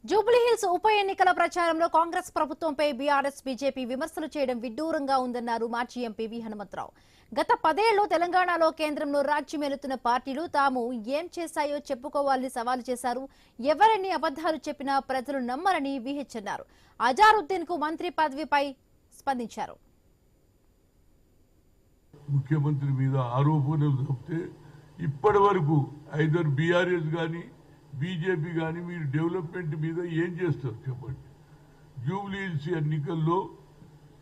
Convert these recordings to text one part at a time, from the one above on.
జూబ్లీహిల్స్ ఉప ఎన్నికల ప్రచారంలో కాంగ్రెస్ ప్రభుత్వంపై బీఆర్ఎస్ బీజేపీ విమర్శలు చేయడం విడ్డూరంగా ఉందన్నారు మాజీ ఎంపీ వి హనుమంతరావు. గత 10 ఏళ్లు తెలంగాణలో కేంద్రంలో రాజ్యమేలుతున్న పార్టీలు తాము ఏం చేశాయో చెప్పుకోవాలని సవాల్ చేశారు. ఎవరెన్ని అబద్ధాలు చెప్పినా ప్రజలు నమ్మరని విహెచ్ అన్నారు. అజారుద్దీన్ కు మంత్రి పదవిపై స్పందించారు. ముఖ్యమంత్రి మీద ఆరోపణలు తప్పితే ఇప్పటి వరకు ఐదర్ బీఆర్ఎస్ కానీ బీజేపీ కానీ మీరు డెవలప్మెంట్ మీద ఏం చేస్తారు చెప్పండి. జూబ్లీహిల్స్ ఎన్నికల్లో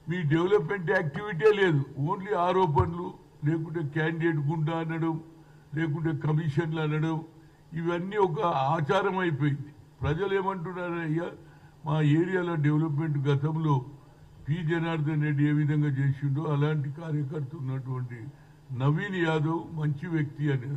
మీ డెవలప్మెంట్ యాక్టివిటీ లేదు. ఓన్లీ ఆరోపణలు, లేకుంటే క్యాండిడేట్ గుండా అనడం, లేకుంటే కమిషన్లు అనడం, ఇవన్నీ ఒక ఆచారం అయిపోయింది. ప్రజలు ఏమంటున్నారు, అయ్యా మా ఏరియాలో డెవలప్మెంట్ గతంలో పి జనార్దన్ రెడ్డి ఏ విధంగా చేసిండో అలాంటి కార్యకర్త ఉన్నటువంటి నవీన్ యాదవ్ మంచి వ్యక్తి అని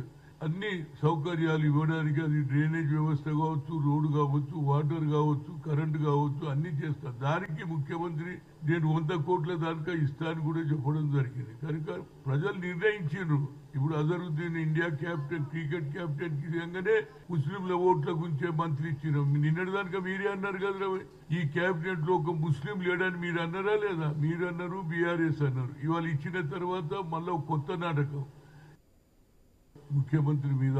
అన్ని సౌకర్యాలు ఇవ్వడానికి, అది డ్రైనేజ్ వ్యవస్థ కావచ్చు, రోడ్డు కావచ్చు, వాటర్ కావచ్చు, కరెంటు కావచ్చు, అన్ని చేస్తారు. దానికి ముఖ్యమంత్రి నేను 100 కోట్ల దాకా ఇస్తాను కూడా చెప్పడం జరిగింది. కనుక ప్రజలు నిర్ణయించారు. ఇప్పుడు Azharuddin India captain, cricket captain కిందనే ముస్లింల ఓట్ల గురించే మంత్రి ఇచ్చినాం. నిన్నటి దానిక మీరే అన్నారు కదా, ఈ క్యాబినెట్ లో ఒక ముస్లిం లేడని మీరు అన్నారా లేదా? మీరు అన్నారు, బీఆర్ఎస్ అన్నారు. ఇవాళ ఇచ్చిన తర్వాత మళ్ళీ కొత్త నాటకం. ముఖ్యమంత్రి మీద